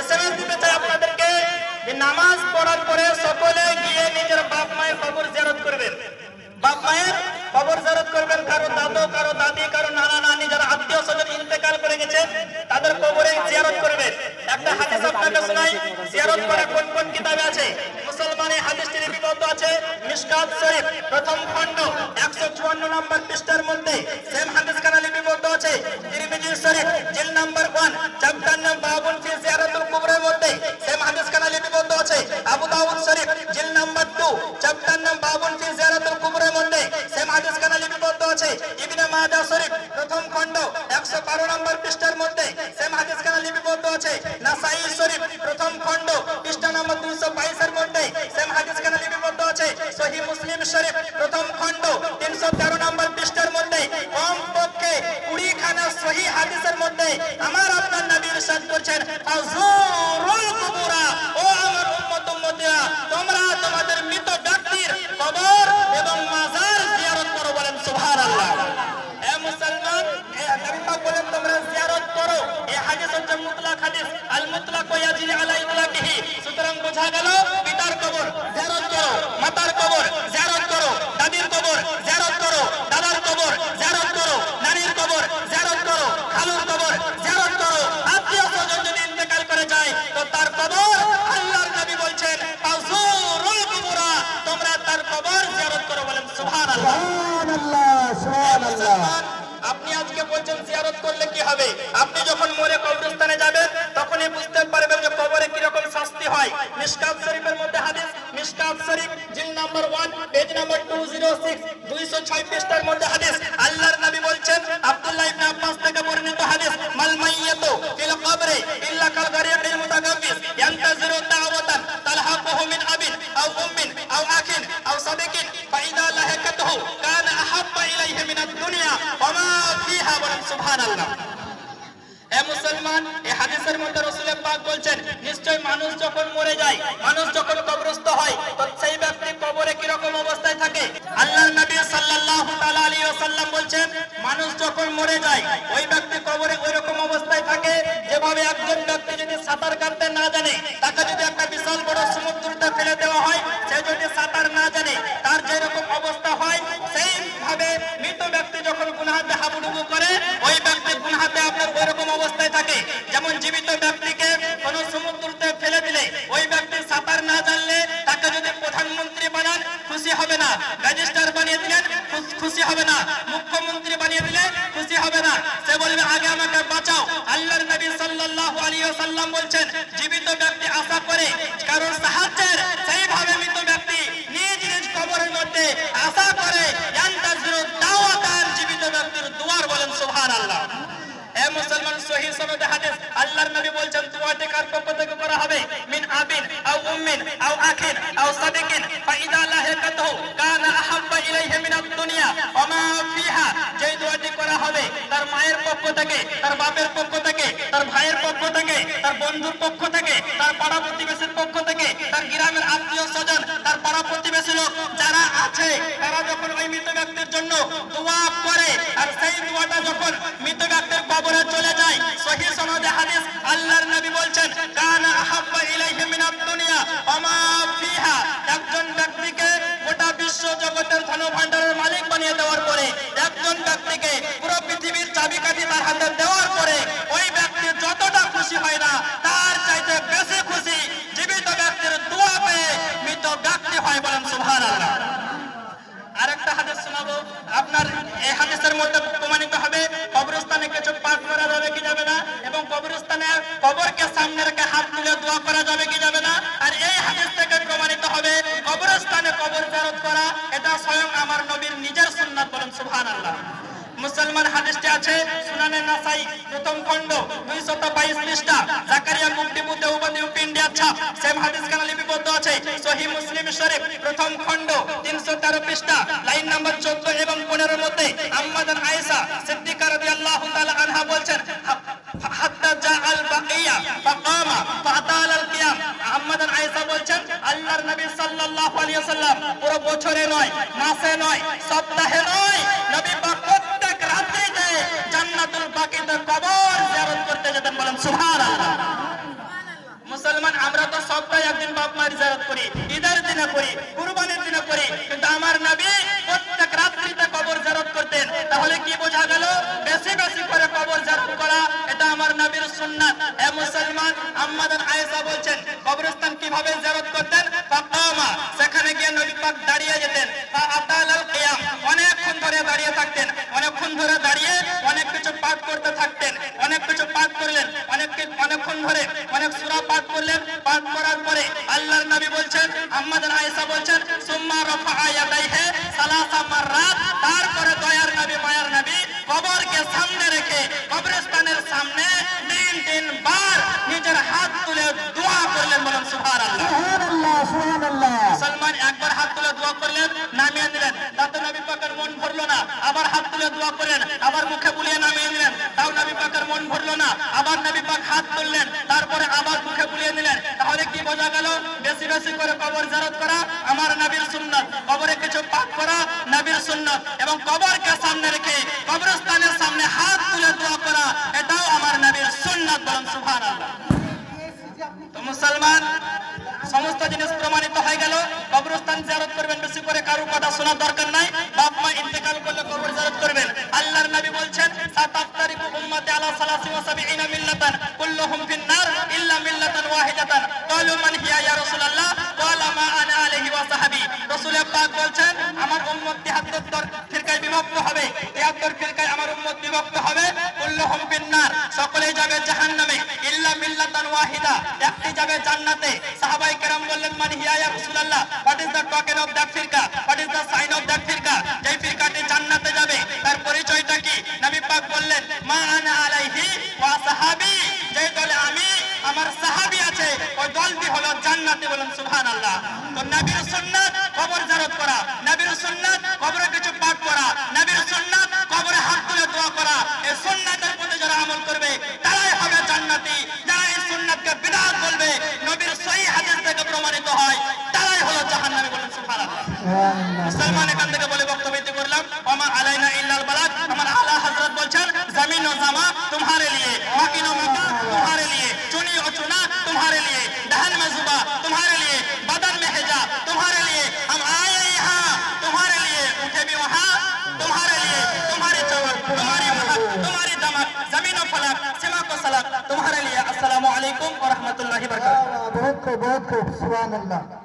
SMS দিতে চাই আপনাদেরকে যে নামাজ পড়ার পরে সকলে গিয়ে নিজের বাপ মায়ের কবর জিয়ারত করবেন। বাপ মায়ের কবর জিয়ারত করবেন, কারো দাদু, কারো দাদি, কারো নানা নানি যারা আত্মীয় স্বজন ইন্তেকাল করে গেছেন তাদের কবরে জিয়ারত করবেন। একটা হাদিস আপনাকে শোনাই, জিয়ারত করা কোন কোন কিতাবে আছে। মুসলমানের হাদিসটি লিপিবদ্ধ আছে মিশকাত শরীফ প্রথম খণ্ড 154 নম্বর পৃষ্ঠার মধ্যে। সেম হাদিস খানা লিপিবদ্ধ আছে তিরমিজি শরীফ জিল নাম্বার 1 চ্যাপ্টার নাম্বার বাবুন ফি জিয়ারাতুল কুবরের মধ্যে। সেম হাদিস খানা লিপিবদ্ধ আছে আবু দাউদ শরীফ জিল নাম্বার 2 চ্যাপ্টার নাম্বার বাবুন ফি জিয়ারাতুল কুবরের মধ্যে। সেম হাদিস খানা লিপিবদ্ধ আছে ইবনে মাজাহ শরীফ প্রথম খণ্ড 112 নম্বর পৃষ্ঠার মধ্যে। সেম হাদিস খানা লিপিবদ্ধ আছে নাসাই শরীফ প্রথম খণ্ড পৃষ্ঠা নম্বর 222 এর মধ্যে। সেম হাদিস খানা লিপিবদ্ধ আছে সহিহ মুসলিম শরীফ প্রথম খণ্ড 313 নম্বর পৃষ্ঠার মধ্যে। কমপক্ষে 20 খানা সহিহ হাদিসের মধ্যে আমার আপনার নবী ইরশাদ করেছেন আযুরুল কুবুরা, ও আমার উম্মত উম্মতিরা তোমরা তোমাদের মৃত ব্যক্তির কবর এবং মাজার জিয়ারত করো, বলেন সুবহানাল্লাহ। এ মুসলমান, এ নবী পাক বলেন তোমরা জিয়ারত করো। এই হাদিস হচ্ছে মুতলাক হাদিস, আল মুতলাক ইয়াজিরি আলা ইতলাকিহি। সুতরাং বোঝা গেল পিতার কবর জিয়ারত করো, মাতার কবর জিয়ারত করো, দাদির কবর জিয়ারত করো, দাদার কবর জিয়ারত করো, নানির কবর জিয়ারত করো, খালুর কবর জিয়ারত করো। আত্মীয় স্বজন যদি ইন্তেকাল করে যায় তো তার কবর আল্লাহর নবী বলছেন আযুরুল কুবুরা, তোমরা তার কবর জিয়ারত করো, বলেন সুবহানাল্লাহ। আপনি আজকে বলছেন জিয়ারত করলে কি হবে? আপনি যখন মরে কবরস্থানে যাবেন তখনই বুঝতে পারবেন যে কবরে কি রকম শাস্তি হয়। মিশকাত শরীফের মধ্যে হাদিস, মিশকাত শরীফ জিল নাম্বার 1 পেজ নাম্বার 206 206 পৃষ্ঠার মধ্যে হাদিস। আল্লাহর নবী বলছেন আব্দুল্লাহ ইবনে আব্বাস থেকে বর্ণিত হাদিস, মাল মাইয়াতু ফিল কবরি ইল্লা কাল গারিবিল মুতাকাব্বিস ইয়ান্তাজিরু দাওয়াতান তালহাকুহু মিন আবিন আও উম্মিন আও আখিন আও সাদিকিন ফাইদা লাহাকাতুহু কানা আহাব্বা ইলাইহি মিনাদ দুনিয়া ওয়া মা ফিহা, বলেন সুবহানাল্লাহ। হে মুসলমান, এই হাদিসের মধ্যে রাসূল পাক বলছেন নিশ্চয় মানুষ যখন মরে যায়, মানুষ যখন কবরস্থ হয় তো সেই ব্যক্তি কবরে কি রকম অবস্থায় থাকে। আল্লাহর নবী সাল্লাল্লাহু তাআলা আলাইহি ওয়াসাল্লাম বলছেন মানুষ যখন মরে যায় ওই ব্যক্তি কবরে ওই রকম অবস্থায় থাকে যেভাবে একজন ব্যক্তি যদি সাঁতার কাটতে না জানে, তাকে যদি একটা বিশাল বড় সমুদ্রতে ফেলে দেওয়া হয়, সে যদি সাঁতার না জানে তার যে রকম অবস্থা হয়, সেইভাবে মৃত ব্যক্তি যখন গুনাহতে হাবুডুবু করে ওই ব্যক্তি গুনাহতে আপনার ওই রকম অবস্থায় থাকে। যেমন জীবিত ব্যক্তিকে কোন সমুদ্রতে ফেলে দিলে ওই ব্যক্তি সাঁতার না জানলে তাকে যদি প্রধানমন্ত্রী বানান খুশি হবে না, রেজিস্ট্রার বানিয়ে দিলেন খুশি হবে না, মুখ্যমন্ত্রী বানিয়ে দিলে খুশি হবে না, সে বলবে আগে আমাকে বাঁচাও। আল্লাহর নবী সাল্লাল্লাহু আলাইহি ওয়াসাল্লাম বলছেন জীবিত ব্যক্তি আশা করে কারণ সাহায্যের, সেইভাবে মৃত ব্যক্তি নিজ নিজ কবরের মধ্যে আশা করে ইয়ান্তাজিরু দাওয়াতান, জীবিত ব্যক্তির দুয়ার, বলেন সুবহানাল্লাহ। এ মুসলমান, সহিহ সনদে হাদিস আল্লাহর নবী বলছেন দুয়াটি কার পক্ষ থেকে করা হবে? মিন আবিন আও উম্মিন আও আখিন আও সাদিকিন ফাইদা লাহাকাতুহু কানা আহাব্বা ইলাইহি মিনাদ দুনিয়া ওয়া মা ফিহা। যেই দুয়াটি করা হবে তার মায়ের পক্ষ থেকে, তার বাপের পক্ষ থেকে, তার ভাইয়ের পক্ষ থেকে, তার বন্ধুর পক্ষ থেকে, তার পাড়া প্রতিবেশীর পক্ষ থেকে, তার গ্রামের আত্মীয় স্বজন, তার পাড়া প্রতিবেশী লোক যারা আছে তারা যখন ওই মৃত ব্যক্তির জন্য দোয়া করে আর সেই দোয়াটা যখন মৃত ব্যক্তির কবরে চলে যায়, সহিহ সনদে হাদিস আল্লাহর নবী বলছেন কানা আহাব্বা ইলাইহি মিনাদ দুনিয়া ওয়া মা ফিহা। একজন ব্যক্তিকে গোটা বিশ্ব জগতের ধনভাণ্ডারের মালিক বানিয়ে দেওয়ার পরে, একজন ব্যক্তিকে পুরো পৃথিবীর চাবিকাঠি তার হাতে দেওয়ার পরে ওই ব্যক্তি যতটা খুশি হয় না তার চাইতে বেশি খুশি জীবিত ব্যক্তির দোয়া পেয়ে মৃত ব্যক্তি হয়, বলেন সুবহানাল্লাহ। আরেকটা হাদিস শোনাবো আপনার। এই হাদিসের মধ্যে প্রমাণিত হবে কবরস্থানে কিছু পাঠ করা যাবে কি যাবে না, এবং কবরস্থানে কবরকে সামনে রেখে হাত তুলে দোয়া করা যাবে কি যাবে না। আর এই হাদিস থেকে প্রমাণিত হবে কবরস্থানে কবর জিয়ারত করা এটা স্বয়ং আমার নবীর নিজের সুন্নাত, বলেন সুবহানাল্লাহ। মুসলমান, হাদিসটি আছে সুনানে নাসাই প্রথম খণ্ড 222 পৃষ্ঠা, জাকারিয়া মুকদিবু দেওবন্দি ইউপি ইন্ডিয়া ছাপ। সেম হাদিস খানা লিপিবদ্ধ আছে সহিহ মুসলিম শরীফ প্রথম খণ্ড 313 পৃষ্ঠা, লাইন নাম্বার 14 এবং 15 মধ্যে। আম্মাদান আয়েশা সিদ্দিকা রাদিয়াল্লাহু তাআলা আনহা বলছেন হাত্তা জাআল বাকিয়া ফাকামা ফাতাল আল কিয়াম। আম্মাদান আয়েশা বলছেন আল্লাহর নবী সাল্লাল্লাহু আলাইহি ওয়াসাল্লাম পুরো বছরে নয়, মাসে নয়, সপ্তাহে নয়, নবী পাক প্রত্যেক রাত্রিতে জান্নাতুল বাকিতে কবর জিয়ারত করতে যেতেন, বলেন সুবহানাল্লাহ। করি, কুরবানির দিনে করি, কিন্তু আমার নবী প্রত্যেক রাত্রিতে কবর জিয়ারত করতেন। তাহলে কি বোঝা গেল? বেশি বেশি করে কবর জিয়ারত করা এটা আমার নবীর সুন্নাত। এ মুসলমান, আম্মা জান আয়েশা বলছেন কবরস্থান কিভাবে জিয়ারত করতেন? ফাকামা, সেখানে গিয়ে নবী পাক দাঁড়িয়ে যেতেন। ফাআতালাল কিয়াম, অনেকক্ষণ ধরে দাঁড়িয়ে থাকতেন, অনেকক্ষণ ধরে দাঁড়িয়ে অনেক কিছু পাঠ করতে থাকতেন, অনেক কিছু পাঠ করলেন, অনেকক্ষণ ধরে অনেক সূরা পাঠ করলেন। পাঠ করার পরে আল্লাহর নবী বলছেন, আম্মা জান আয়েশা বলছেন, সুম্মা রাফা ইয়াদাইহি সালাসা মাররাত, তারপরে দয়ার নবী মায়ার নবী কবরকে সামনে রেখে কবরস্থানের সামনে তিন বার নিজের হাত তুলে দোয়া করলেন। বলেন সুবহানাল্লাহ। সুবহানাল্লাহ, সুবহানাল্লাহ। মুসলমান একবার হাত তুলে দোয়া করলেন, নামিয়ে দিলেন, তাতে নবী পাকের মন ভরলো না। আবার হাত তুলে দোয়া করলেন, আবার মুখে বুলিয়ে নামিয়ে দিলেন, তাও নবী পাকের মন ভরলো না। আবার নবী পাক হাত তুললেন, তারপরে আবার মুখে বুলিয়ে দিলেন। তাহলে কি বোঝা গেল? বেশি বেশি করে কবর জিয়ারত করা আমার নবীর সুন্নাত, কবরে কিছু পাঠ করা নবীর সুন্নাত, এবং কবরকে সামনে রেখে কবরস্থানের সামনে হাত তুলে দোয়া করা এটাও আমার নবীর সুন্নাত। বলেন সুবহানাল্লাহ। তো মুসলমান, সমস্ত জিনিস প্রমাণিত হয়ে গেল। কবরস্থান জিয়ারত করবেন, বেশি করে কারো কথা শোনার দরকার নাই। বাপ মা ইন্তেকাল করলে কবর জিয়ারত করবেন। আল্লাহর নবী বলছেন, সাতাফতারিকু উম্মতি আলা 73 মিল্লাতান কুল্লুহুম ফিন-নার ইল্লা মিল্লাতান ওয়াহিদাতান। ক্বালু মান হিয়া ইয়া রাসূলুল্লাহ? ক্বালা মা আনা আলাইহি ওয়া সাহাবী। রাসূল পাক বলছেন, আমার উম্মত 73 ফিরকায় বিভক্ত হবে, 73 ফিরকায় আমার উম্মত বিভক্ত হবে। কুল্লুহুম ফিন-নার, সকলেই যাবে জাহান্নামে, ইল্লা মিল্লাতান ওয়াহিদা, একটি যাবে জান্নাতে। সাহাবায়ে কেরাম বললেন, মান হিয়া ইয়া রাসূলুল্লাহ? What is the token of that ফিরকা? What is the sign of that ফিরকা? যেই ফিরকাটি জান্নাতে যাবে তার পরিচয়টা কি? নবী পাক বললেন, মা আনা আলাইহি ওয়া সাহাবী, যেই দলে আমি আমার সাহাবী আছে ওই দলটি হলো জান্নাতে। বলেন সুবহানাল্লাহ। তো নবীর সুন্নাত কবর জিয়ারত করা, নবীর সুন্নাত কবরে কিছু পাঠ করা, নবীর সুন্নাত কবরে হাত তুলে দোয়া করা। এই সুন্নাতের প্রতি যারা আমল করবে তারাই হবে জান্নাতি। যারা এই সুন্নাতকে বিদআত বলবে, নবীর সহিহ হাদিস থেকে প্রমাণিত হয়, তারাই হলো জাহান্নামী। বলেন সুবহানাল্লাহ। মুসলমান, এখান থেকে বলে বক্তব্য দিতে করলাম, ওমা আলাইনা ইল্লাল বালাগ। আমার আলা হযরত বলছেন, জমিন ও জামা तुम्हारे लिए, मकीन और मका तुम्हारे लिए, चुनी और चुना तुम्हारे लिए, दहन में जुबा तुम्हारे लिए, बदन में हिजाब तुम्हारे लिए। हम आए यहाँ तुम्हारे लिए, उठे भी वहाँ तुम्हारे लिए, तुम्हारी चमक, तुम्हारी महक, तुम्हारी दमक, जमीन और फलक, सिमा को सलक तुम्हारे लिए। अस्सलामु अलैकुम व रहमतुल्लाहि व बरकातहू। बहुत खूब, बहुत खूब, सुभान अल्लाह।